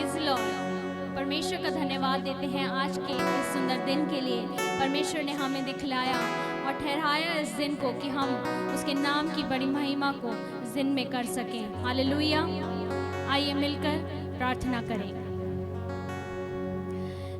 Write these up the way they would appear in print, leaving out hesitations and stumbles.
Praise Lord. परमेश्वर का धन्यवाद देते हैं आज के इस सुंदर दिन के लिए। परमेश्वर ने हमें दिखलाया और ठहराया इस दिन को कि हम उसके नाम की बड़ी महिमा को इस दिन में कर सकें। हालेलुया। आइए मिलकर प्रार्थना करें।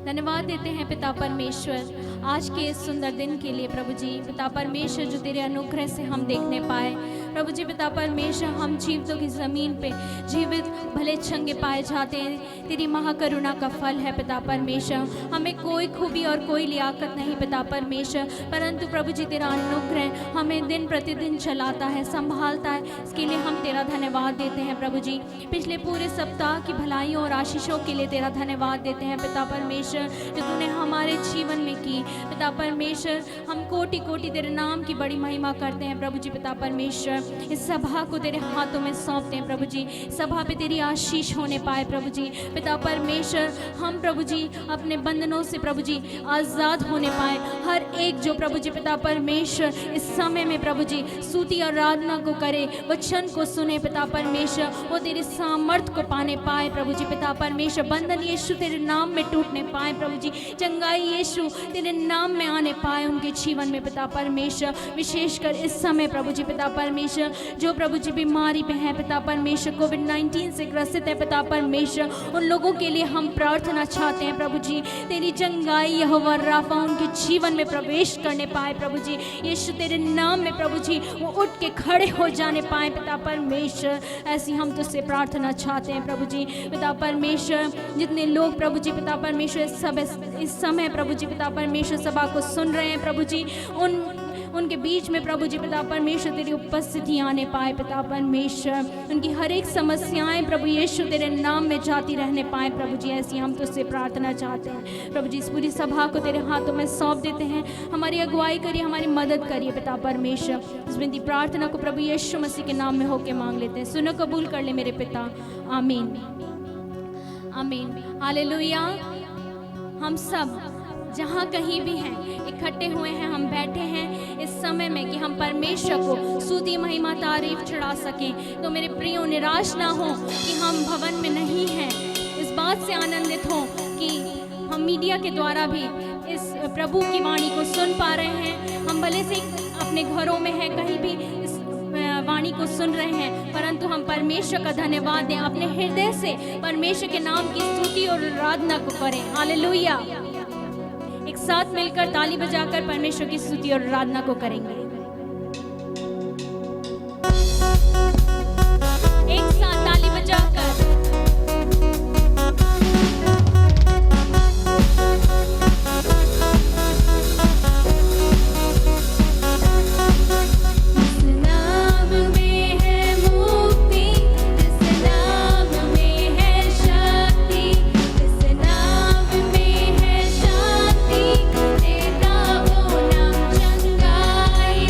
धन्यवाद देते हैं पिता परमेश्वर आज के इस सुंदर दिन के लिए। प्रभु जी पिता परमेश्वर, जो तेरे अनुग्रह से हम देखने पाए। प्रभु जी पिता परमेश्वर, हम जीवितों की ज़मीन पे जीवित भले चंगे पाए जाते हैं, तेरी महाकरुणा का फल है पिता परमेश्वर। हमें कोई खूबी और कोई लियाकत नहीं पिता परमेश्वर, परंतु प्रभु जी तेरा अनुग्रह हमें दिन प्रतिदिन चलाता है, संभालता है। इसके लिए हम तेरा धन्यवाद देते हैं प्रभु जी। पिछले पूरे सप्ताह की भलाइयों और आशीषों के लिए तेरा धन्यवाद देते हैं पिता परमेश्वर, जो तूने हमारे जीवन में की। पिता परमेश्वर, हम कोटि कोटि तेरे नाम की बड़ी महिमा करते हैं प्रभु जी पिता परमेश्वर। इस सभा को तेरे हाथों में सौंपते हैं प्रभु जी। सभा पे तेरी आशीष होने पाए प्रभु जी पिता परमेश्वर। हम प्रभु जी अपने बंधनों से प्रभु जी आज़ाद होने पाए। हर एक जो प्रभु जी पिता परमेश्वर इस समय में प्रभु जी स्तुति और आराधना को करे, वचन को सुने पिता परमेश्वर, वो तेरे सामर्थ को पाने पाए प्रभु जी पिता परमेश्वर। बंधन यीशु तेरे नाम में टूटने पाए प्रभु जी। चंगाई यीशु तेरे नाम में आने पाए उनके जीवन में पिता परमेश्वर। विशेषकर इस समय प्रभु जी पिता परमेश्वर, जो प्रभु जी बीमारी पे है पिता परमेश्वर, कोविड-19 से ग्रसित है पिता परमेश्वर, उन लोगों के लिए हम प्रार्थना चाहते हैं प्रभु जी। तेरी चंगाई यहोवा राफा उनके जीवन में प्रवेश करने पाए प्रभु जी। यीशु तेरे नाम में प्रभु जी वो उठ के खड़े हो जाने पाए पिता परमेश्वर। ऐसी हम तुझसे प्रार्थना चाहते हैं प्रभु जी पिता परमेश्वर। जितने लोग प्रभु जी पिता परमेश्वर इस समय प्रभु जी पिता परमेश्वर सभा को सुन रहे हैं प्रभु जी, उनके बीच में प्रभु जी पिता परमेश्वर तेरी उपस्थिति आने पाए पिता परमेश्वर। उनकी हर एक समस्याएं प्रभु यीशु तेरे नाम में जाती रहने पाए प्रभु जी। ऐसी हम तुझसे प्रार्थना चाहते हैं प्रभु जी। इस पूरी सभा को तेरे हाथों में सौंप देते हैं। हमारी अगुवाई करिए, हमारी मदद करिए पिता परमेश्वर। इस विनती प्रार्थना को प्रभु यीशु मसीह के नाम में होके मांग लेते हैं। सुनो, कबूल कर ले मेरे पिता। आमीन आमीन। हालेलुया। हम सब जहाँ कहीं भी हैं, इकट्ठे हुए हैं, हम बैठे हैं इस समय में कि हम परमेश्वर को स्तुति महिमा तारीफ चढ़ा सकें। तो मेरे प्रियो, निराश ना हो कि हम भवन में नहीं हैं। इस बात से आनंदित हो कि हम मीडिया के द्वारा भी इस प्रभु की वाणी को सुन पा रहे हैं। हम भले से अपने घरों में हैं, कहीं भी इस वाणी को सुन रहे हैं, परंतु हम परमेश्वर का धन्यवाद दें। अपने हृदय से परमेश्वर के नाम की स्तुति और आराधना को करें। हालेलुया। एक साथ मिलकर ताली बजाकर परमेश्वर की स्तुति और आराधना को करेंगे। एक साथ ताली बजाकर Chungai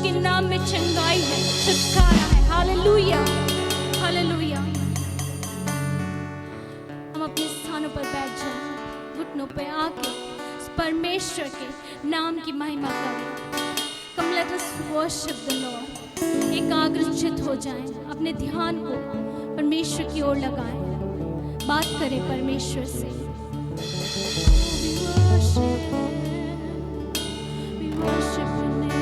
के नाम में चंगाई है, छुटकारा है। Hallelujah, hallelujah. हम अपने स्थानों पर बैठ जाएं, घुटनों पे आके इस परमेश्वर के नाम की महिमा करें। Come let us worship the Lord। एकाग्रचित हो जाएं, अपने ध्यान को परमेश्वर की ओर लगाएं, बात करें परमेश्वर से। We worship your name।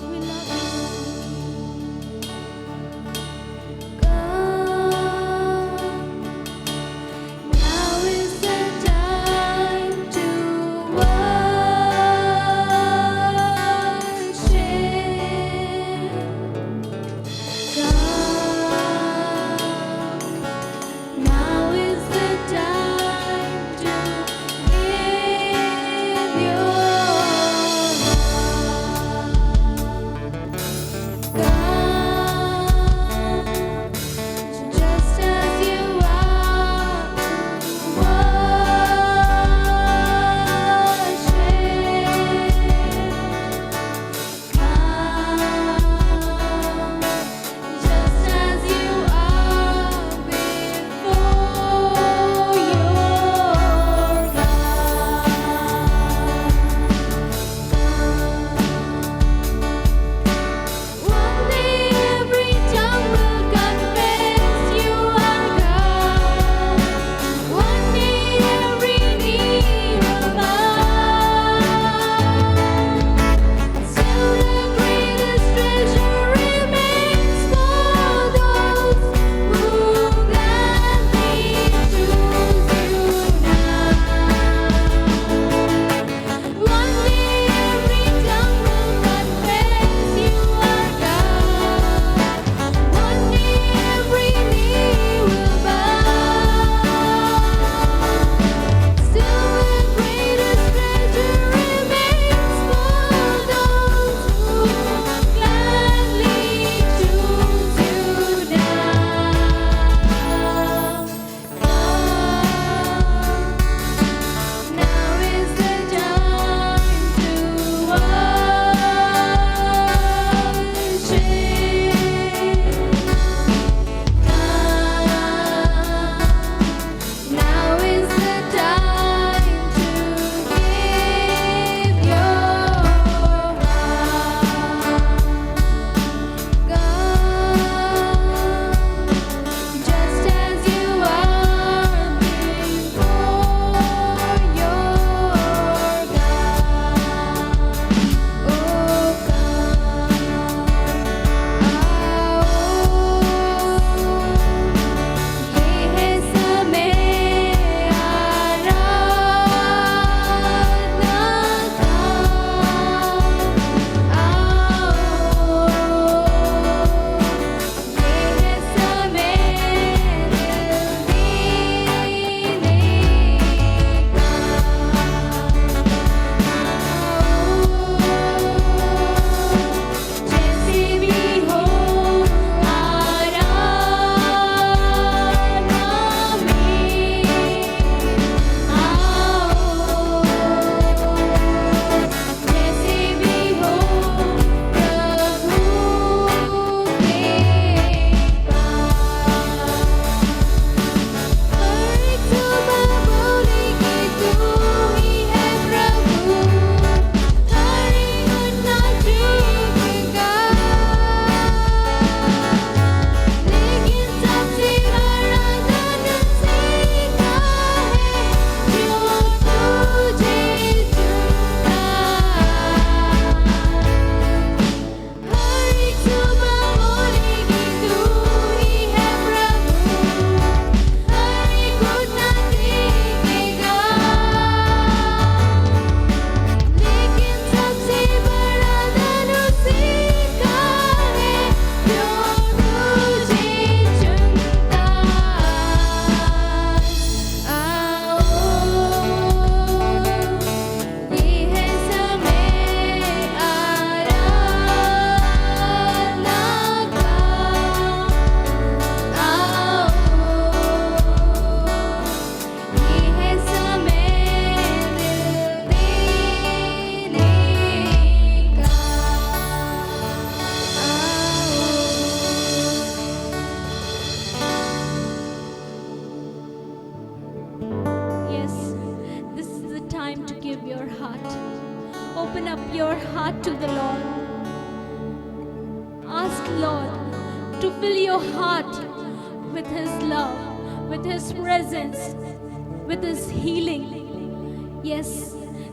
We love you। Now is the time to worship। ask Lord to fill your heart with His love, with His presence, with His healing. Yes,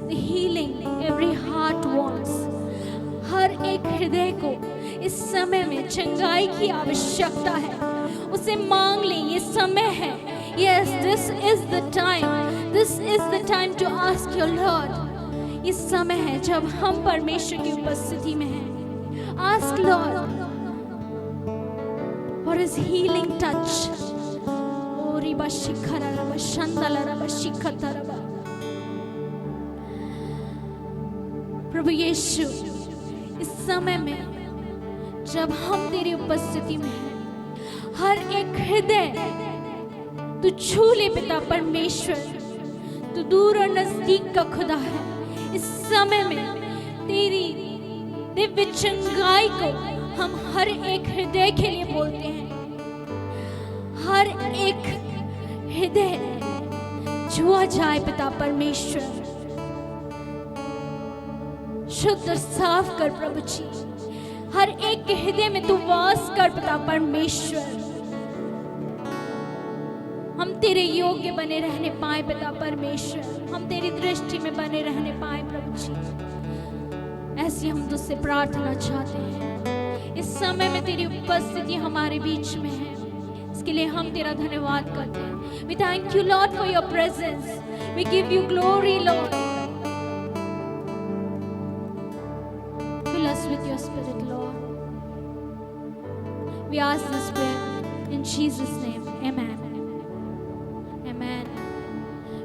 the healing every heart wants. हर एक हृदय को इस समय में चंगाई की आवश्यकता है, उसे मांग ले, ये समय है। Yes, this is the time to ask your Lord. इस समय है जब हम परमेश्वर की उपस्थिति में हैं। Ask Lord for His healing touch. ओ रिबा शिखरा रबा शंदला रबा शिखता रबा। प्रभु यीशु, इस समय में जब हम तेरी उपस्थिति में हैं, हर एक हृदय तू छू ले पिता परमेश्वर। तू दूर और नजदीक का खुदा है। इस समय में तेरी दिव्य चंगाई को हम हर एक हृदय के लिए बोलते हैं। हर एक हृदय छुआ जाए पिता परमेश्वर। शुद्ध और साफ कर प्रभु जी। हर एक के हृदय में तू वास कर पिता परमेश्वर। हम तेरे योग्य बने रहने पाए पिता परमेश्वर। हम तेरी दृष्टि में बने रहने पाए प्रभु जी। ऐसी हम तुझसे प्रार्थना चाहते हैं। इस समय में तेरी उपस्थिति हमारे बीच में है, इसके लिए हम तेरा धन्यवाद करते हैं। We thank you Lord for your presence. We give you glory Lord. Fill us with your spirit Lord. We ask this prayer in Jesus name. Amen. Amen.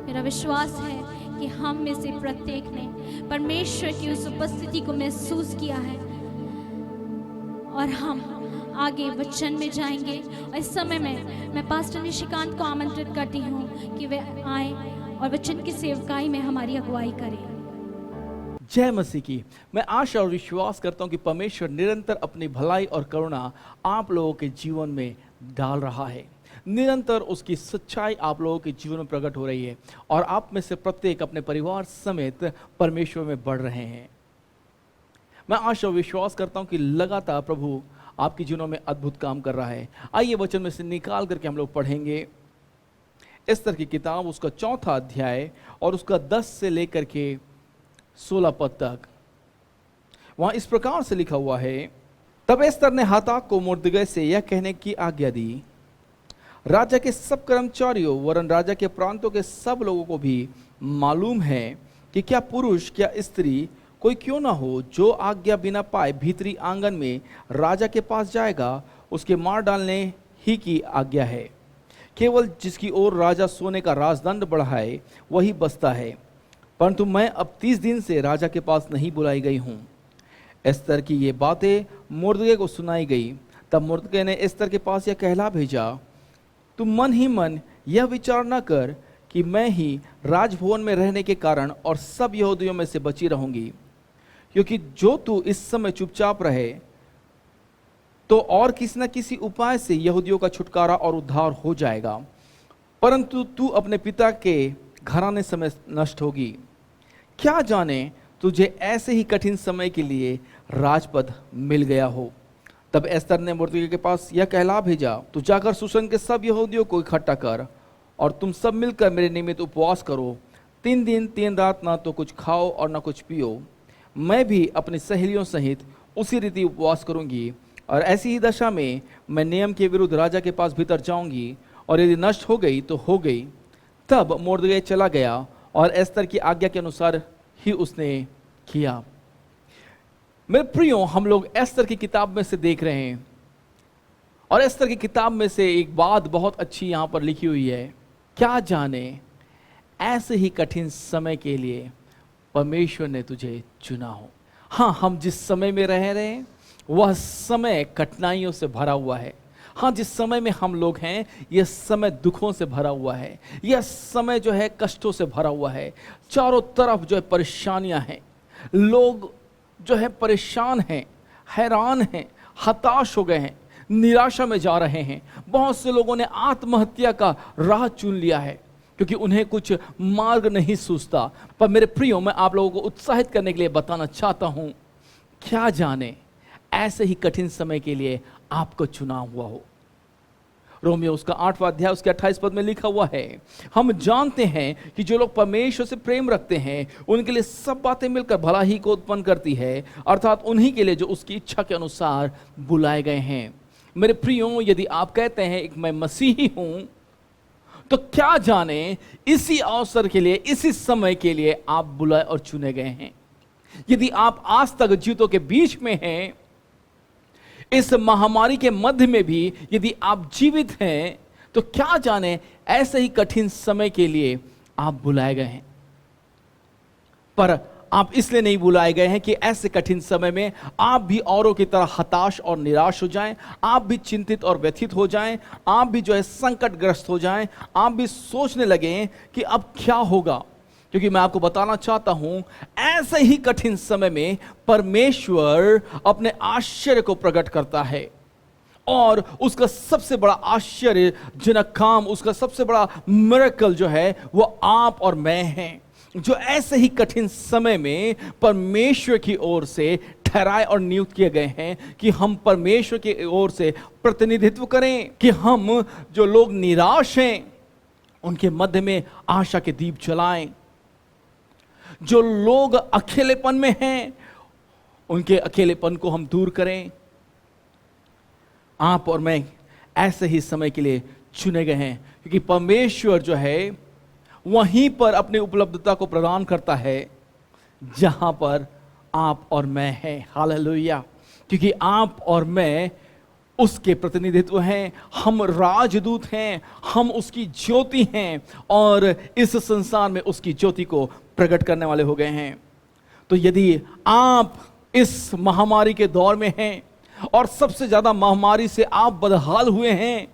मेरा विश्वास है कि हम में से प्रत्येक ने परमेश्वर की उस उपस्थिति को महसूस किया है और हम आगे वचन में जाएंगे। और इस समय में मैं पास्टर निशिकांत को आमंत्रित करती हूँ कि वे आए और वचन की सेवकाई में हमारी अगुवाई करें। जय मसीह की। मैं आशा और विश्वास करता हूँ कि परमेश्वर निरंतर अपनी भलाई और करुणा आप लोगों के जीवन में डाल रहा है। निरंतर उसकी सच्चाई आप लोगों के जीवन में प्रकट हो रही है और आप में से प्रत्येक अपने परिवार समेत परमेश्वर में बढ़ रहे हैं। मैं आशा और विश्वास करता हूँ कि लगातार प्रभु आपके जीवनों में अद्भुत काम कर रहा है। आइए वचन में से निकाल करके हम लोग पढ़ेंगे एस्तर की किताब, उसका 4था अध्याय और उसका 10 से लेकर के 16 पद तक। वहां इस प्रकार से लिखा हुआ है, तब एस्तर ने हाताक को मुर्दगै से यह कहने की आज्ञा दी, राजा के सब कर्मचारियों वरन राजा के प्रांतों के सब लोगों को भी मालूम है कि क्या पुरुष क्या स्त्री कोई क्यों ना हो जो आज्ञा बिना पाए भीतरी आंगन में राजा के पास जाएगा, उसके मार डालने ही की आज्ञा है। केवल जिसकी ओर राजा सोने का राजदंड बढ़ाए वही बचता है, परंतु मैं अब 30 दिन से राजा के पास नहीं बुलाई गई हूँ। एस्तर की ये बातें मुर्दगै को सुनाई गई। तब मुर्दगै ने एस्तर के पास यह कहला भेजा, तुम मन ही मन यह विचार न कर कि मैं ही राजभवन में रहने के कारण और सब यहूदियों में से बची रहूंगी, क्योंकि जो तू इस समय चुपचाप रहे तो और किसी न किसी उपाय से यहूदियों का छुटकारा और उद्धार हो जाएगा, परंतु तू अपने पिता के घराने समय नष्ट होगी। क्या जाने तुझे ऐसे ही कठिन समय के लिए राजपद मिल गया हो। तब एस्तर ने मुर्दगै के पास यह कहला भेजा, तू जाकर सुसन के सब यहूदियों को इकट्ठा कर और तुम सब मिलकर मेरे निमित्त उपवास करो। 3 दिन 3 रात ना तो कुछ खाओ और ना कुछ पियो। मैं भी अपनी सहेलियों सहित उसी रीति उपवास करूंगी और ऐसी ही दशा में मैं नियम के विरुद्ध राजा के पास भीतर जाऊंगी, और यदि नष्ट हो गई तो हो गई। तब मुर्दगै चला गया और एस्तर की आज्ञा के अनुसार ही उसने किया। मेरे प्रियो, हम लोग एस्तर की किताब में से देख रहे हैं और एस्तर की किताब में से एक बात बहुत अच्छी यहाँ पर लिखी हुई है, क्या जाने ऐसे ही कठिन समय के लिए परमेश्वर ने तुझे चुना हो। हाँ, हम जिस समय में रह रहे हैं वह समय कठिनाइयों से भरा हुआ है। हाँ, जिस समय में हम लोग हैं यह समय दुखों से भरा हुआ है। यह समय जो है कष्टों से भरा हुआ है। चारों तरफ जो है परेशानियां हैं। लोग जो है परेशान हैं, हैरान हैं, हताश हो गए हैं, निराशा में जा रहे हैं। बहुत से लोगों ने आत्महत्या का राह चुन लिया है क्योंकि उन्हें कुछ मार्ग नहीं सूझता। पर मेरे प्रियो, मैं आप लोगों को उत्साहित करने के लिए बताना चाहता हूं, क्या जाने ऐसे ही कठिन समय के लिए आपको चुना हुआ हो। रोमियो उसका 8वां अध्याय उसके 28 पद में लिखा हुआ है, हम जानते हैं कि जो लोग परमेश्वर से प्रेम रखते हैं उनके लिए सब बातें मिलकर भला ही को उत्पन्न करती है, अर्थात उन्हीं के लिए जो उसकी इच्छा के अनुसार बुलाए गए हैं। मेरे प्रियो, यदि आप कहते हैं एक मैं मसीही हूं, तो क्या जाने इसी अवसर के लिए, इसी समय के लिए आप बुलाए और चुने गए हैं। यदि आप आज तक जीतों के बीच में हैं, इस महामारी के मध्य में भी यदि आप जीवित हैं, तो क्या जाने ऐसे ही कठिन समय के लिए आप बुलाए गए हैं। पर आप इसलिए नहीं बुलाए गए हैं कि ऐसे कठिन समय में आप भी औरों की तरह हताश और निराश हो जाएं, आप भी चिंतित और व्यथित हो जाएं, आप भी जो है संकटग्रस्त हो जाएं, आप भी सोचने लगें कि अब क्या होगा। क्योंकि मैं आपको बताना चाहता हूं, ऐसे ही कठिन समय में परमेश्वर अपने आश्चर्य को प्रकट करता है, और उसका सबसे बड़ा आश्चर्यजनक काम, उसका सबसे बड़ा मिरेकल जो है वो आप और मैं हैं, जो ऐसे ही कठिन समय में परमेश्वर की ओर से ठहराए और नियुक्त किए गए हैं कि हम परमेश्वर की ओर से प्रतिनिधित्व करें, कि हम जो लोग निराश हैं उनके मध्य में आशा के दीप जलाएं, जो लोग अकेलेपन में हैं उनके अकेलेपन को हम दूर करें। आप और मैं ऐसे ही समय के लिए चुने गए हैं, क्योंकि परमेश्वर जो है वहीं पर अपनी उपलब्धता को प्रदान करता है जहां पर आप और मैं हैं। हालेलुया। क्योंकि आप और मैं उसके प्रतिनिधित्व हैं, हम राजदूत हैं, हम उसकी ज्योति हैं, और इस संसार में उसकी ज्योति को प्रकट करने वाले हो गए हैं। तो यदि आप इस महामारी के दौर में हैं और सबसे ज्यादा महामारी से आप बदहाल हुए हैं,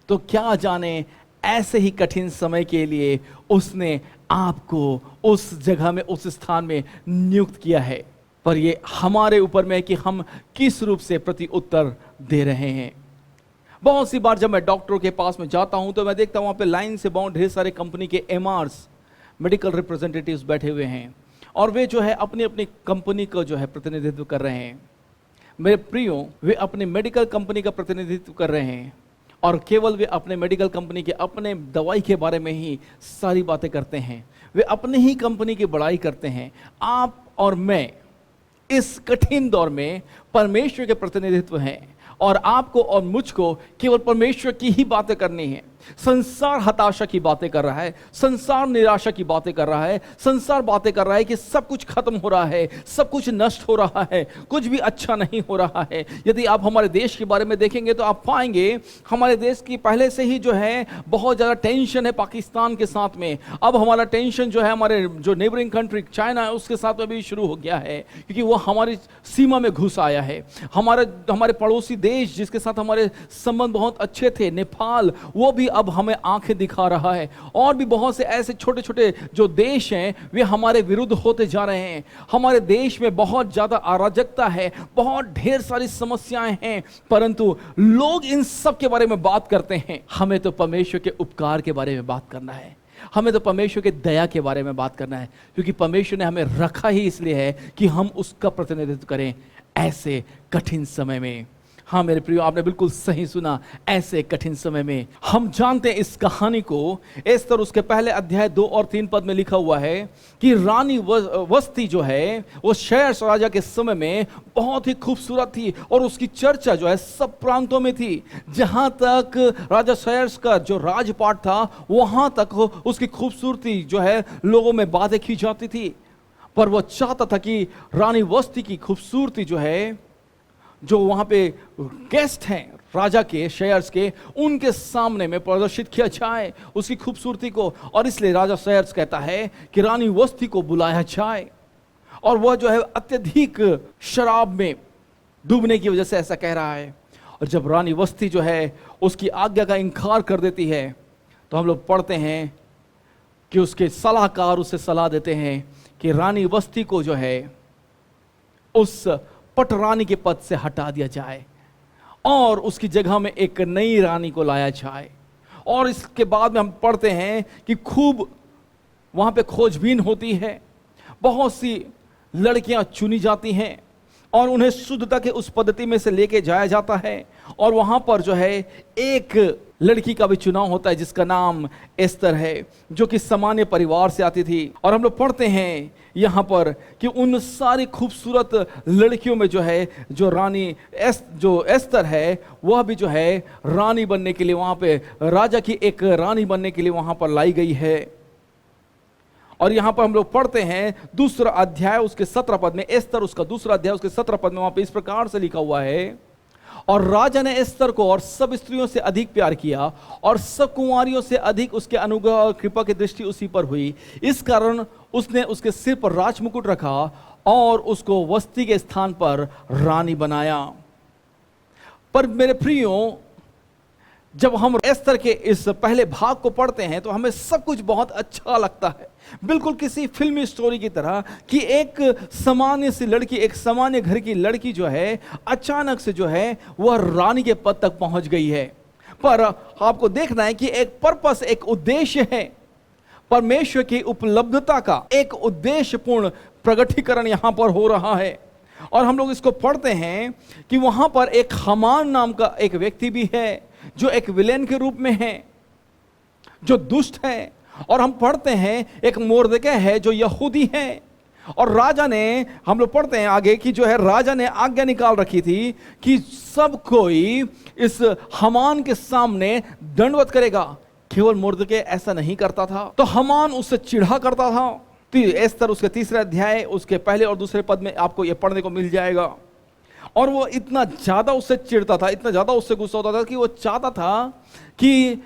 तो क्या जाने ऐसे ही कठिन समय के लिए उसने आपको उस जगह में, उस स्थान में नियुक्त किया है। पर ये हमारे ऊपर में है कि हम किस रूप से प्रति उत्तर दे रहे हैं। बहुत सी बार जब मैं डॉक्टरों के पास में जाता हूं तो मैं देखता हूं वहां पे लाइन से बाउंड ढेर सारे कंपनी के एमआरस, मेडिकल रिप्रेजेंटेटिव्स बैठे हुए हैं, और वे जो है अपनी अपनी कंपनी को जो है प्रतिनिधित्व कर रहे हैं। मेरे प्रियो, वे अपनी मेडिकल कंपनी का प्रतिनिधित्व कर रहे हैं, और केवल वे अपने मेडिकल कंपनी के, अपने दवाई के बारे में ही सारी बातें करते हैं, वे अपने ही कंपनी की बड़ाई करते हैं। आप और मैं इस कठिन दौर में परमेश्वर के प्रतिनिधित्व हैं, और आपको और मुझको केवल परमेश्वर की ही बातें करनी है। संसार हताशा की बातें कर रहा है, संसार निराशा की बातें कर रहा है, संसार बातें कर रहा है कि सब कुछ खत्म हो रहा है, सब कुछ नष्ट हो रहा है, कुछ भी अच्छा नहीं हो रहा है। यदि आप हमारे देश के बारे में देखेंगे तो आप पाएंगे हमारे देश की पहले से ही जो है बहुत ज़्यादा टेंशन है पाकिस्तान के साथ में। अब हमारा टेंशन जो है हमारे जो नेबरिंग कंट्री चाइना है उसके साथ में भी शुरू हो गया है, क्योंकि वो हमारी सीमा में घुस आया है। हमारे पड़ोसी देश जिसके साथ हमारे संबंध बहुत अच्छे थे, नेपाल, वो भी अब हमें आंखें दिखा रहा है, और भी बहुत से ऐसे छोटे छोटे जो देश हैं वे हमारे विरुद्ध होते जा रहे हैं। हमारे देश में बहुत ज्यादा अराजकता है, बहुत ढेर सारी समस्याएं हैं, परंतु लोग इन सब के बारे में बात करते हैं। हमें तो परमेश्वर के उपकार के बारे में बात करना है, हमें तो परमेश्वर के दया के बारे में बात करना है, क्योंकि परमेश्वर ने हमें रखा ही इसलिए है कि हम उसका प्रतिनिधित्व करें ऐसे कठिन समय में। हाँ मेरे प्रियो, आपने बिल्कुल सही सुना, ऐसे कठिन समय में। हम जानते हैं इस कहानी को, एस्तर उसके पहले अध्याय 2 और 3 पद में लिखा हुआ है कि रानी वस्ती जो है वो शहर राजा के समय में बहुत ही खूबसूरत थी, और उसकी चर्चा जो है सब प्रांतों में थी। जहां तक राजा शहर का जो राजपाट था वहां तक उसकी खूबसूरती जो है लोगों में बातें की जाती थी। पर वो चाहता था कि रानी वस्ती की खूबसूरती जो है, जो वहां पे गेस्ट हैं राजा के, शेयर्स के, उनके सामने में प्रदर्शित किया जाए उसकी खूबसूरती को। और इसलिए राजा शेयर्स कहता है कि रानी वस्ती को बुलाया जाए, और वह जो है अत्यधिक शराब में डूबने की वजह से ऐसा कह रहा है। और जब रानी वस्ती जो है उसकी आज्ञा का इनकार कर देती है, तो हम लोग पढ़ते हैं कि उसके सलाहकार उसे सलाह देते हैं कि रानी वस्ती को जो है उस पटरानी के पद से हटा दिया जाए, और उसकी जगह में एक नई रानी को लाया जाए। और इसके बाद में हम पढ़ते हैं कि खूब वहां पे खोजबीन होती है, बहुत सी लड़कियां चुनी जाती हैं, और उन्हें शुद्धता के उस पद्धति में से लेके जाया जाता है। और वहां पर जो है एक लड़की का भी चुनाव होता है जिसका नाम एस्तर है, जो कि सामान्य परिवार से आती थी। और हम लोग पढ़ते हैं यहाँ पर कि उन सारी खूबसूरत लड़कियों में जो है जो रानी जो एस्तर है वह भी जो है रानी बनने के लिए वहां पे राजा की एक रानी बनने के लिए वहां पर लाई गई है। और यहां पर हम लोग पढ़ते हैं दूसरा अध्याय उसके 17 पद में, एस्तर उसका दूसरा अध्याय उसके 17 पद में वहां पे इस प्रकार से लिखा हुआ है, और राजा ने एस्तर को और सब स्त्रियों से अधिक प्यार किया और सब कुंवारियों से अधिक उसके अनुग्रह और कृपा की दृष्टि उसी पर हुई। इस कारण उसने उसके सिर पर राजमुकुट रखा और उसको वस्ती के स्थान पर रानी बनाया। पर मेरे प्रियो, जब हम एस्तर के इस पहले भाग को पढ़ते हैं तो हमें सब कुछ बहुत अच्छा लगता है, बिल्कुल किसी फिल्मी स्टोरी की तरह, कि एक सामान्य सी लड़की, एक सामान्य घर की लड़की जो है अचानक से जो है वह रानी के पद तक पहुंच गई है। पर आपको देखना है कि एक पर्पस, एक उद्देश्य है, परमेश्वर की उपलब्धता का एक उद्देश्यपूर्ण प्रगटीकरण यहां पर हो रहा है। और हम लोग इसको पढ़ते हैं कि वहां पर एक हामान नाम का एक व्यक्ति भी है जो एक विलेन के रूप में है, जो दुष्ट है। और हम पढ़ते हैं एक मोर्दकै है जो यहूदी है। और राजा ने, हम लोग पढ़ते हैं आगे कि जो है राजा ने आज्ञा निकाल रखी थी कि सब कोई इस हामान के सामने दंडवत करेगा। केवल मोर्दकै ऐसा नहीं करता था तो हामान उससे चिढ़ा करता था। तो एस्तर उसके तीसरे अध्याय उसके पहले और दूसरे पद में आपको यह पढ़ने को मिल जाएगा। और वो इतना ज्यादा उससे चिढ़ता था, इतना ज्यादा उससे गुस्सा होता था कि वो चाहता था कि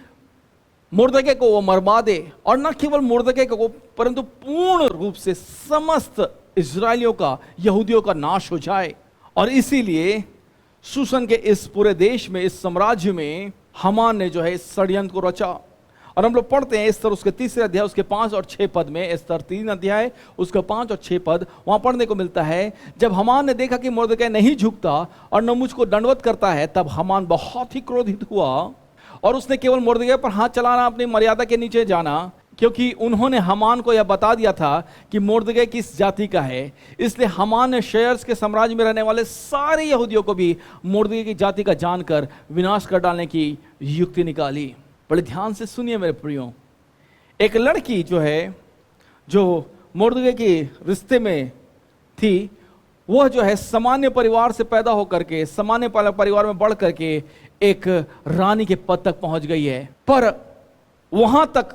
मोर्दकै को वो मरवा दे। और न केवल मोर्दकै को परंतु पूर्ण रूप से समस्त इजरायलियों का, यहूदियों का नाश हो जाए। और इसीलिए शूशन के इस पूरे देश में, इस साम्राज्य में हामान ने जो है इस षड्यंत्र को रचा। और हम लोग पढ़ते हैं एस्तर उसके तीसरे अध्याय उसके 5 और 6 पद में, एस्तर 3 अध्याय उसका 5 और 6 पद वहां पढ़ने को मिलता है, जब हामान ने देखा कि मोर्दकै नहीं झुकता और न मुझको दंडवत करता है, तब हामान बहुत ही क्रोधित हुआ और उसने केवल मोर्दकै पर हाथ चलाना, अपनी मर्यादा के नीचे जाना, क्योंकि उन्होंने हामान को यह बता दिया था कि मोर्दकै किस जाति का है। इसलिए हामान ने शेयर्स के साम्राज्य में रहने वाले सारे यहूदियों को भी मोर्दकै की जाति का जानकर विनाश कर डालने की युक्ति निकाली। बड़े ध्यान से सुनिए मेरे प्रियो, एक लड़की जो है जो मोर्दकै के रिश्ते में थी, वह जो है सामान्य परिवार से पैदा होकर के, सामान्य परिवार में बढ़ करके एक रानी के पद तक पहुंच गई है। पर वहां तक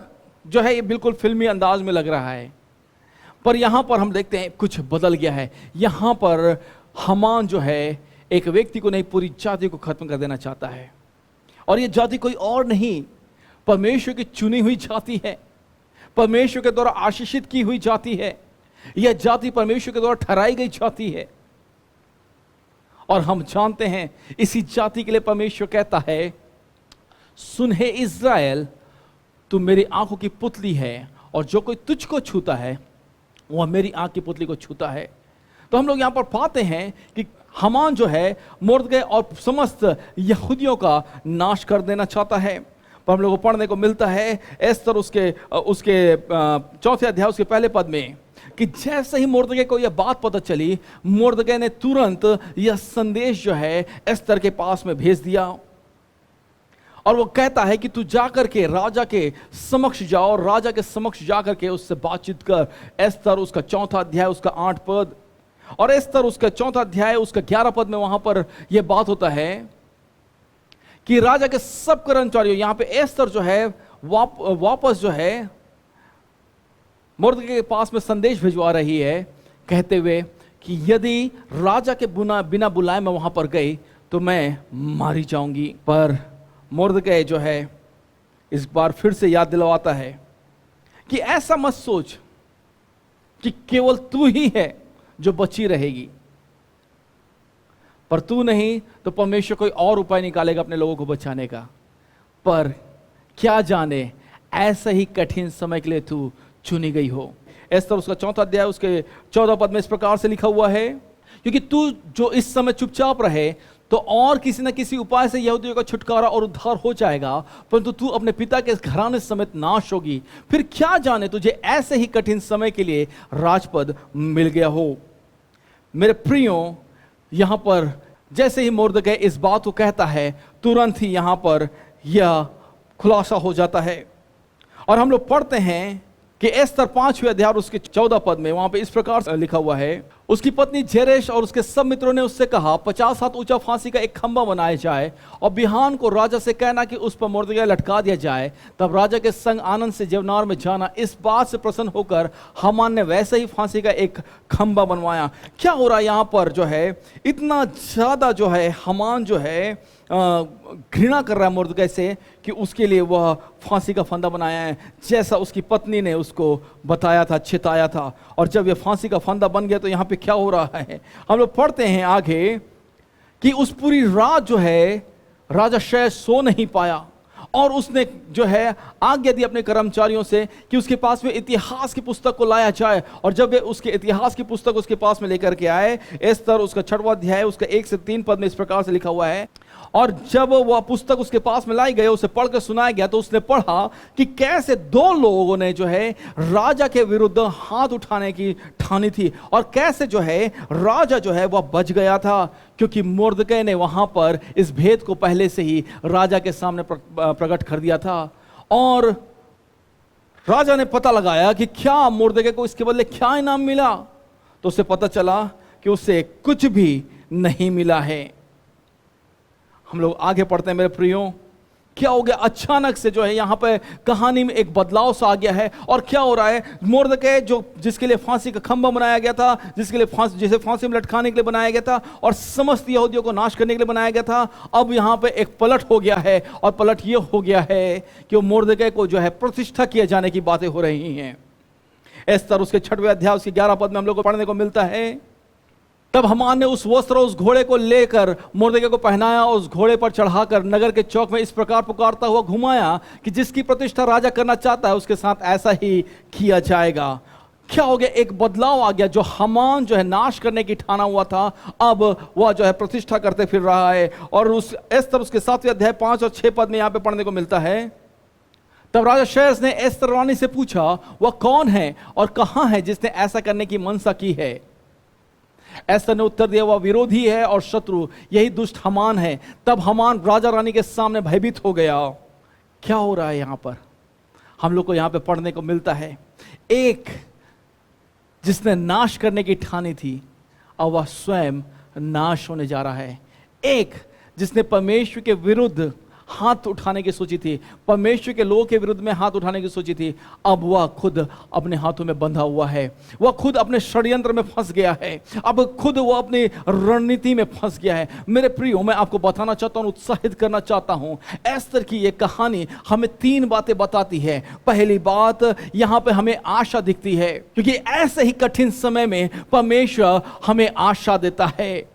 जो है ये बिल्कुल फिल्मी अंदाज में लग रहा है, पर यहां पर हम देखते हैं कुछ बदल गया है। यहां पर हामान जो है एक व्यक्ति को नहीं, पूरी जाति को खत्म कर देना चाहता है। और ये जाति कोई और नहीं, परमेश्वर की चुनी हुई जाति है, परमेश्वर के द्वारा आशीषित की हुई जाति है। यह जाति परमेश्वर के द्वारा ठहराई गई जाति है। और हम जानते हैं इसी जाति के लिए परमेश्वर कहता है, सुन हे इज़राइल, तू मेरी आंखों की पुतली है, और जो कोई तुझको छूता है वह मेरी आंख की पुतली को छूता है। तो हम लोग यहां पर पाते हैं कि हामान जो है मोर्दकै और समस्त यहूदियों का नाश कर देना चाहता है। पर हम लोग को पढ़ने को मिलता है एस्तर उसके 4 अध्याय उसके पहले पद में कि जैसे ही मोर्दकै को यह बात पता चली, मोर्दकै ने तुरंत यह संदेश जो है एस्तर के पास में भेज दिया। और वो कहता है कि तू जाकर के राजा के समक्ष जाओ, राजा के समक्ष जाकर के उससे बातचीत कर। एस्तर उसका 4 अध्याय उसका 8 पद और एस्तर उसका 4 अध्याय उसका 11 पद में वहां पर यह बात होता है कि राजा के सब कर्मचारियों, यहां पे एस्तर जो है वापस जो है मोर्दकै के पास में संदेश भिजवा रही है, कहते हुए कि यदि राजा के बिना बुलाए मैं वहां पर गई तो मैं मारी जाऊंगी। पर मोर्दकै जो है इस बार फिर से याद दिलवाता है कि ऐसा मत सोच कि केवल तू ही है जो बची रहेगी, पर तू नहीं तो परमेश्वर कोई और उपाय निकालेगा अपने लोगों को बचाने का। पर क्या जाने ऐसा ही कठिन समय के लिए तू चुनी गई हो। एस्तर उसका 4 अध्याय उसके 14 पद में इस प्रकार से लिखा हुआ है, क्योंकि तू जो इस समय चुपचाप रहे तो और किसी न किसी उपाय से यहूदियों का छुटकारा और उद्धार हो जाएगा, परंतु तू अपने पिता के घराने समेत नाश होगी। फिर क्या जाने तुझे ऐसे ही कठिन समय के लिए राजपद मिल गया हो। मेरे प्रियो, यहाँ पर जैसे ही मुर्दकै इस बात को कहता है, तुरंत ही यहाँ पर यह खुलासा हो जाता है। और हम लोग पढ़ते हैं कि एस्तर 5वें अध्याय और उसके 14 पद में वहां पे इस प्रकार से लिखा हुआ है, उसकी पत्नी जेरेश और उसके सब मित्रों ने उससे कहा, 50 हाथ ऊंचा फांसी का एक खंबा बनाया जाए और बिहान को राजा से कहना कि उस पर मुर्दकै लटका दिया जाए। तब राजा के संग आनंद से जेवनार में जाना। इस बात से प्रसन्न होकर हामान ने वैसे ही फांसी का एक खंबा बनवाया। क्या हो रहा है यहाँ पर जो है, इतना ज्यादा जो है हामान जो है घृणा कर रहा है मुर्दकै से कि उसके लिए वह फांसी का फंदा बनाया है, जैसा उसकी पत्नी ने उसको बताया था, चिताया था। और जब यह फांसी का फंदा बन गया तो यहाँ पे क्या हो रहा है, हम लोग पढ़ते हैं आगे कि उस पूरी रात जो है राजा शायद सो नहीं पाया और उसने जो है आज्ञा दी अपने कर्मचारियों से कि उसके पास में इतिहास की पुस्तक को लाया जाए। और जब वे उसके इतिहास की पुस्तक उसके पास में लेकर के आए, एस्तर उसका 6वां अध्याय उसका 1 से 3 पद में इस प्रकार से लिखा हुआ है, और जब वह पुस्तक उसके पास में लाई गई, उसे पढ़कर सुनाया गया, तो उसने पढ़ा कि कैसे 2 लोगों ने जो है राजा के विरुद्ध हाथ उठाने की ठानी थी और कैसे जो है राजा जो है वह बच गया था, क्योंकि मुर्दकै ने वहां पर इस भेद को पहले से ही राजा के सामने प्रकट कर दिया था। और राजा ने पता लगाया कि क्या मुर्दकै को इसके बदले क्या इनाम मिला, तो उसे पता चला कि उसे कुछ भी नहीं मिला है। हम लोग आगे पढ़ते हैं मेरे प्रियो, क्या हो गया, अचानक से जो है यहाँ पे कहानी में एक बदलाव सा आ गया है। और क्या हो रहा है, मुर्दकै जो जिसके लिए फांसी का खंबा बनाया गया था, जिसे फांसी में लटकाने के लिए बनाया गया था और समस्त यहूदियों को नाश करने के लिए बनाया गया था, अब यहाँ पे एक पलट हो गया है। और पलट ये हो गया है कि वो मुर्दकै को जो है प्रतिष्ठा किए जाने की बातें हो रही हैं। एस्तर उसके 6वें अध्याय उसके 11 पद में हम लोग को पढ़ने को मिलता है, तब हामान ने उस वस्त्र उस घोड़े को लेकर मुर्दकै को पहनाया और उस घोड़े पर चढ़ाकर नगर के चौक में इस प्रकार पुकारता हुआ घुमाया कि जिसकी प्रतिष्ठा राजा करना चाहता है उसके साथ ऐसा ही किया जाएगा। क्या हो गया, एक बदलाव आ गया। जो हामान जो है नाश करने की ठाना हुआ था, अब वह जो है प्रतिष्ठा करते फिर रहा है। और उस एस्तर उसके 7वें अध्याय 5 और 6 पद में यहां पे पढ़ने को मिलता है, तब राजा शेरस ने एस्तर रानी से पूछा, वह कौन है और कहां है जिसने ऐसा करने की मनसा की है। एस्तर ने उत्तर दिया, वह विरोधी है और शत्रु, यही दुष्ट हामान है। तब हामान राजा रानी के सामने भयभीत हो गया। क्या हो रहा है यहां पर, हम लोग को यहां पे पढ़ने को मिलता है, एक जिसने नाश करने की ठानी थी अब वह स्वयं नाश होने जा रहा है। एक जिसने परमेश्वर के विरुद्ध हाथ उठाने की सोची थी, परमेश्वर के लोगों के विरुद्ध में हाथ उठाने की सोची थी, अब वह खुद अपने हाथों में बंधा हुआ है। वह खुद अपने षड्यंत्र में फंस गया है, अब खुद वह अपनी रणनीति में फंस गया है। मेरे प्रियो, मैं आपको बताना चाहता हूं, उत्साहित करना चाहता हूं, एस्तर की यह कहानी हमें 3 बातें बताती है। पहली बात, यहां पे हमें आशा दिखती है, क्योंकि ऐसे ही कठिन समय में परमेश्वर हमें आशा देता है।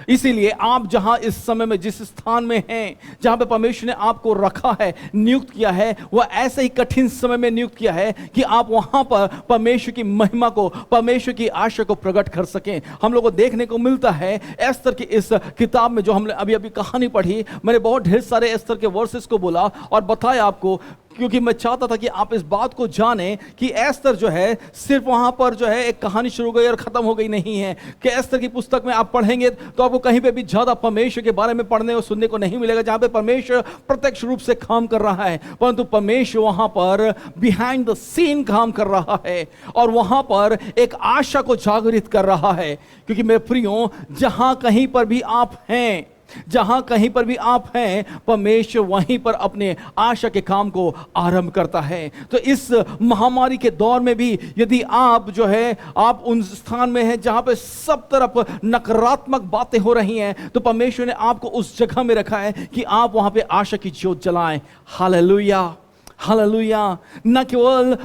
इसीलिए आप जहां इस समय में जिस स्थान में हैं, जहां पे परमेश्वर ने आपको रखा है, नियुक्त किया है, वह ऐसे ही कठिन समय में नियुक्त किया है कि आप वहां पर परमेश्वर की महिमा को, परमेश्वर की आशा को प्रकट कर सकें। हम लोग को देखने को मिलता है एस्तर की इस किताब में, जो हमने अभी अभी कहानी पढ़ी, मैंने बहुत ढेर सारे एस्तर के वर्सेस को बोला और बताया आपको, क्योंकि मैं चाहता था कि आप इस बात को जानें कि एस्तर जो है सिर्फ वहां पर जो है एक कहानी शुरू हो गई और खत्म हो गई नहीं है। कि एस्तर की पुस्तक में आप पढ़ेंगे तो आपको कहीं पे भी ज्यादा परमेश्वर के बारे में पढ़ने और सुनने को नहीं मिलेगा, जहां पे परमेश्वर प्रत्यक्ष रूप से काम कर रहा है, परंतु परमेश्वर वहां पर बिहाइंड द सीन काम कर रहा है और वहां पर एक आशा को जागृत कर रहा है। क्योंकि मेरे प्रियो, जहां कहीं पर भी आप हैं, जहां कहीं पर भी आप हैं, परमेश्वर वहीं पर अपने आशा के काम को आरंभ करता है। तो इस महामारी के दौर में भी यदि आप जो है आप उन स्थान में हैं जहां पे सब तरफ नकारात्मक बातें हो रही हैं, तो परमेश्वर ने आपको उस जगह में रखा है कि आप वहां पे आशा की ज्योत जलाएं। Hallelujah, hallelujah. न केवल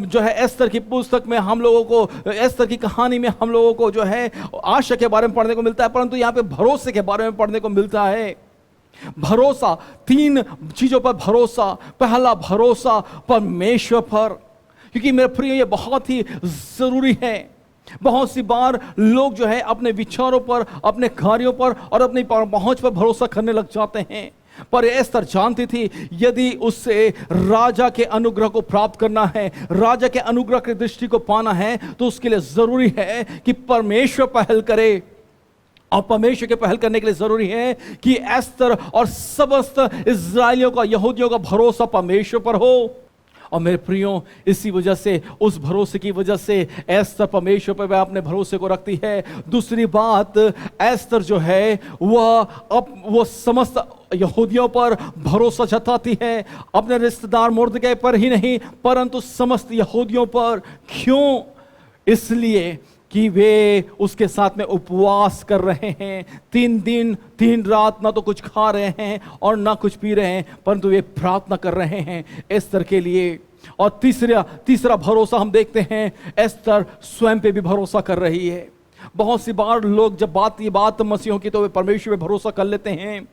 जो है एस्तर की पुस्तक में हम लोगों को, एस्तर की कहानी में हम लोगों को जो है आशा के बारे में पढ़ने को मिलता है, परंतु यहाँ पे भरोसे के बारे में पढ़ने को मिलता है। भरोसा, 3 चीजों पर भरोसा। पहला भरोसा परमेश्वर पर, क्योंकि मेरे प्रिय ये बहुत ही जरूरी है। बहुत सी बार लोग जो है अपने विचारों पर, अपने कार्यों पर और अपनी पहुंच पर भरोसा करने लग जाते हैं, पर एस्तर जानती थी यदि उससे राजा के अनुग्रह को प्राप्त करना है, राजा के अनुग्रह की दृष्टि को पाना है, तो उसके लिए जरूरी है कि परमेश्वर पहल करे। और परमेश्वर के पहल करने के लिए जरूरी है कि एस्तर और समस्त इस्राएलियों का, यहूदियों का भरोसा परमेश्वर पर हो। और मेरे प्रियो, इसी वजह से, उस भरोसे की वजह से एस्तर परमेश्वर पर वह अपने भरोसे को रखती है। दूसरी बात, एस्तर जो है वो समस्त यहूदियों पर भरोसा जताती है, अपने रिश्तेदार मुर्दकै पर ही नहीं परंतु समस्त यहूदियों पर। क्यों? इसलिए कि वे उसके साथ में उपवास कर रहे हैं, 3 दिन 3 रात ना तो कुछ खा रहे हैं और ना कुछ पी रहे हैं, परंतु वे प्रार्थना कर रहे हैं एस्तर के लिए। और तीसरा भरोसा हम देखते हैं, एस्तर स्वयं पे भी भरोसा कर रही है। बहुत सी बार लोग जब ये बात मसीहों की, तो वे परमेश्वर पे भरोसा कर लेते हैं,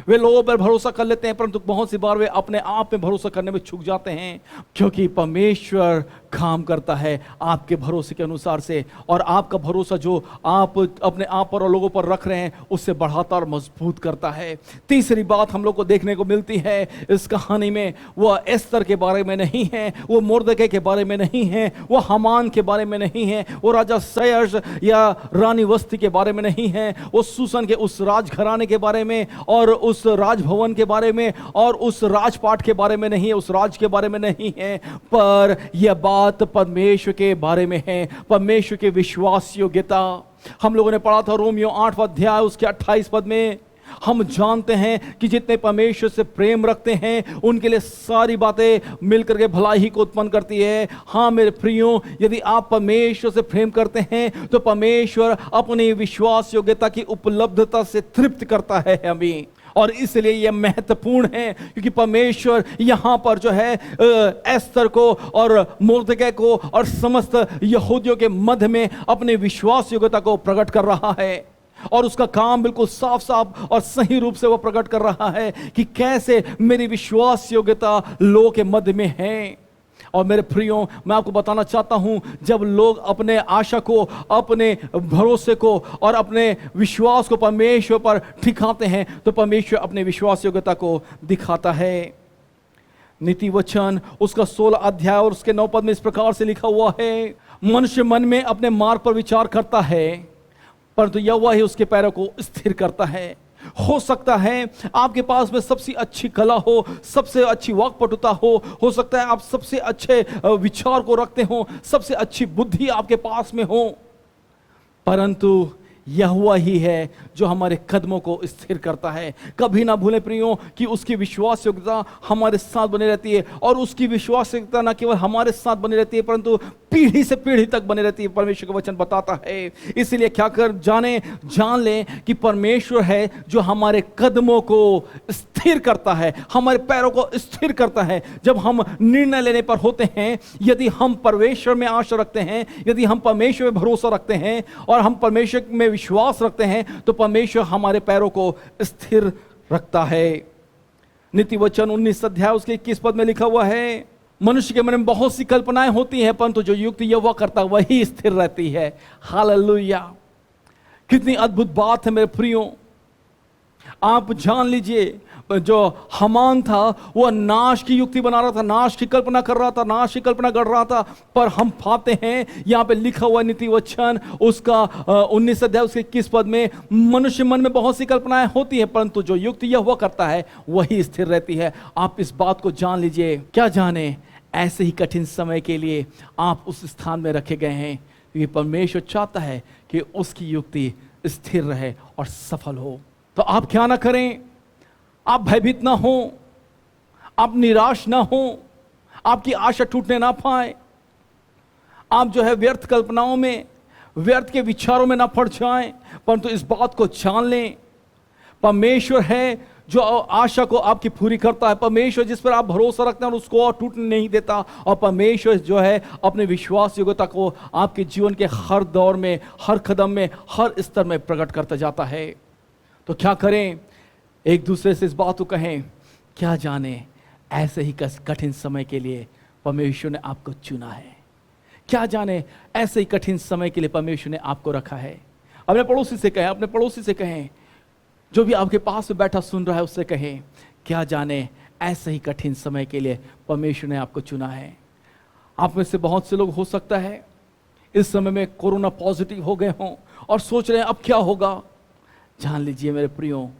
वे लोगों पर भरोसा कर लेते हैं, परंतु बहुत सी बार वे अपने आप पे भरोसा करने में चूक जाते हैं, क्योंकि परमेश्वर काम करता है आपके भरोसे के अनुसार से। और आपका भरोसा जो आप अपने आप पर और लोगों पर रख रहे हैं, उससे बढ़ाता और मजबूत करता है। तीसरी बात हम लोग को देखने को मिलती है इस कहानी में, वह एस्तर के बारे में नहीं है, वो मुर्दकै के बारे में नहीं है, वो हामान के बारे में नहीं है, वो राजा सयर्श या रानी वस्ती के बारे में नहीं है, वो सूसन के उस राजघराने के बारे में और उस राजभवन के बारे में और उस राजपाट के बारे में नहीं है, उस राज के बारे में नहीं है, पर यह बात परमेश्वर के बारे में है, परमेश्वर के विश्वास योग्यता। हम लोगों ने पढ़ा था रोमियो 8वां अध्याय उसके 28 पद में, हम जानते हैं कि जितने परमेश्वर से प्रेम रखते हैं उनके लिए सारी बातें मिलकर के भलाई को उत्पन्न करती है। हाँ मेरे प्रियो, यदि आप परमेश्वर से प्रेम करते हैं तो परमेश्वर अपनी विश्वास योग्यता की उपलब्धता से तृप्त करता है हमें। और इसलिए यह महत्वपूर्ण है, क्योंकि परमेश्वर यहां पर जो है एस्तर को और मुर्दकै को और समस्त यहूदियों के मध्य में अपने विश्वास योग्यता को प्रकट कर रहा है। और उसका काम बिल्कुल साफ साफ और सही रूप से वह प्रकट कर रहा है कि कैसे मेरी विश्वास योग्यता लोगों के मध्य में है। और मेरे प्रियो, मैं आपको बताना चाहता हूं, जब लोग अपने आशा को, अपने भरोसे को और अपने विश्वास को परमेश्वर पर ठिकाते हैं, तो परमेश्वर अपने विश्वास योग्यता को दिखाता है। नीति वचन उसका 16 अध्याय और उसके 9 पद में इस प्रकार से लिखा हुआ है, मनुष्य मन में अपने मार्ग पर विचार करता है, परंतु यहोवा ही उसके पैरों को स्थिर करता है। हो सकता है आपके पास में सबसे अच्छी कला हो, सबसे अच्छी वाक्पटुता हो सकता है आप सबसे अच्छे विचार को रखते हो, सबसे अच्छी बुद्धि आपके पास में हो, परंतु यहोवा ही है जो हमारे कदमों को स्थिर करता है। कभी ना भूलें प्रियो कि उसकी विश्वास योग्यता हमारे साथ बनी रहती है, और उसकी विश्वास योग्यता न केवल हमारे साथ बनी रहती है परंतु पीढ़ी से पीढ़ी तक बनी रहती है, परमेश्वर का वचन बताता है। इसलिए क्या कर जान लें कि परमेश्वर है जो हमारे कदमों को स्थिर करता है, हमारे पैरों को स्थिर करता है। जब हम निर्णय लेने पर होते हैं, यदि हम परमेश्वर में आशा रखते हैं, यदि हम परमेश्वर में भरोसा रखते हैं और हम परमेश्वर में विश्वास रखते हैं, तो परमेश्वर हमारे पैरों को स्थिर रखता है। नीति वचन 19 अध्याय उसके 21 पद में लिखा हुआ है, मनुष्य के मन में बहुत सी कल्पनाएं होती हैं, परंतु जो युक्ति यहोवा करता वही स्थिर रहती है। हालेलुया! कितनी अद्भुत बात है मेरे प्रियो। आप जान लीजिए, जो हामान था वह नाश की युक्ति बना रहा था, नाश की कल्पना कर रहा था, नाश की कल्पना कर रहा था, पर हम पाते हैं यहाँ पे लिखा हुआ नीति वचन उसका 19 अध्याय उसके 21 पद में, मनुष्य मन में बहुत सी कल्पनाएं होती हैं परंतु जो युक्ति यहोवा करता है वही स्थिर रहती है। आप इस बात को जान लीजिए। क्या जाने, ऐसे ही कठिन समय के लिए आप उस स्थान में रखे गए हैं, क्योंकि परमेश्वर चाहता है कि उसकी युक्ति स्थिर रहे और सफल हो। तो आप क्या ना करें, आप भयभीत ना हो, आप निराश ना हो, आपकी आशा टूटने ना पाए, आप जो है व्यर्थ कल्पनाओं में, व्यर्थ के विचारों में ना पड़ जाएं, परंतु इस बात को जान लें, परमेश्वर है जो आशा को आपकी पूरी करता है, परमेश्वर जिस पर आप भरोसा रखते हैं और उसको और टूटने नहीं देता, और परमेश्वर जो है अपने विश्वास योग्यता को आपके जीवन के हर दौर में, हर कदम में, हर स्तर में प्रकट करता जाता है। तो क्या करें, एक दूसरे से इस बात को कहें, क्या जाने ऐसे ही कठिन समय के लिए परमेश्वर ने आपको चुना है, क्या जाने ऐसे ही कठिन समय के लिए परमेश्वर ने आपको रखा है। अपने पड़ोसी से कहें, अपने पड़ोसी से कहें, जो भी आपके पास में बैठा सुन रहा है उससे कहें, क्या जाने ऐसे ही कठिन समय के लिए परमेश्वर ने आपको चुना है। आप में से बहुत से लोग हो सकता है इस समय में कोरोना पॉजिटिव हो गए हों और सोच रहे हैं अब क्या होगा, जान लीजिए मेरे प्रियो,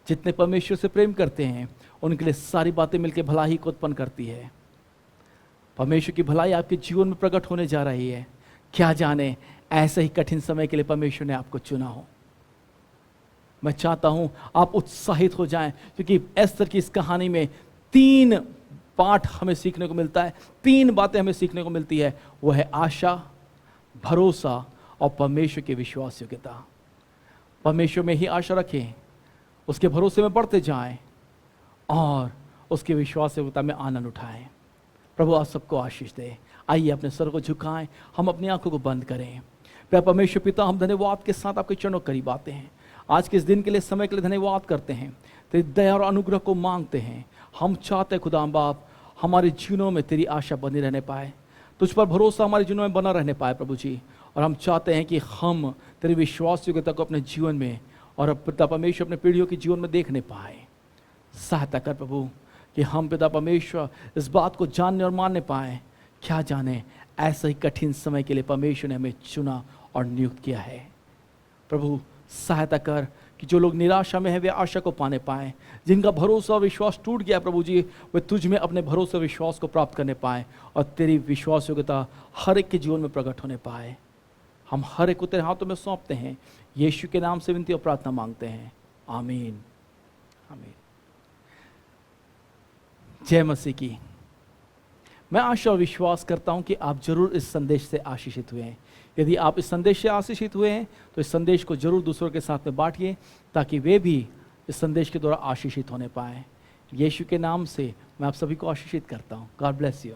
जितने परमेश्वर से प्रेम करते हैं उनके लिए सारी बातें मिलकर भलाई को उत्पन्न करती है। परमेश्वर की भलाई आपके जीवन में प्रकट होने जा रही है। क्या जाने ऐसे ही कठिन समय के लिए परमेश्वर ने आपको चुना हो। मैं चाहता हूं आप उत्साहित हो जाएं, क्योंकि एस्तर की इस कहानी में 3 पाठ हमें सीखने को मिलता है, 3 बातें हमें सीखने को मिलती है। वह है आशा, भरोसा और परमेश्वर की विश्वास योग्यता। परमेश्वर में ही आशा रखें, उसके भरोसे में बढ़ते जाएं और उसके विश्वास योग्यता में आनंद उठाएं। प्रभु आप सबको आशीष दे। आइए अपने सर को झुकाएं, हम अपनी आंखों को बंद करें। प्यारे परमेश्वर पिता, हम धन्यवाद के साथ आपके चरणों करीब आते हैं। आज के इस दिन के लिए, समय के लिए धन्यवाद करते हैं। तेरी दया और अनुग्रह को मांगते हैं। हम चाहते हैं खुदा बाप, हमारे जीवनों में तेरी आशा बनी रहने पाए, तुझ पर भरोसा हमारे जीवनों में बना रहने पाए प्रभु जी। और हम चाहते हैं कि हम तेरी विश्वास योग्यता को अपने जीवन में और पिता परमेश्वर अपने पीढ़ियों के जीवन में देखने पाए। सहायता कर प्रभु कि हम पिता परमेश्वर इस बात को जानने और मानने पाए। क्या जाने ऐसे ही कठिन समय के लिए परमेश्वर ने हमें चुना और नियुक्त किया है। प्रभु सहायता कर कि जो लोग निराशा में हैं वे आशा को पाने पाएँ, जिनका भरोसा और विश्वास टूट गया प्रभु जी, वे तुझ में अपने भरोसे और विश्वास को प्राप्त करने पाएँ और तेरी विश्वास योग्यता हर एक के जीवन में प्रकट होने पाए। हम हर एक को तेरे हाथों में सौंपते हैं, यीशु के नाम से विनती और प्रार्थना मांगते हैं, आमीन आमीन। जय मसीह की। मैं आशा और विश्वास करता हूं कि आप जरूर इस संदेश से आशीषित हुए हैं। यदि आप इस संदेश से आशीषित हुए हैं तो इस संदेश को जरूर दूसरों के साथ में बांटिए, ताकि वे भी इस संदेश के द्वारा आशीषित होने पाएं। यीशु के नाम से मैं आप सभी को आशीषित करता हूं। God bless you.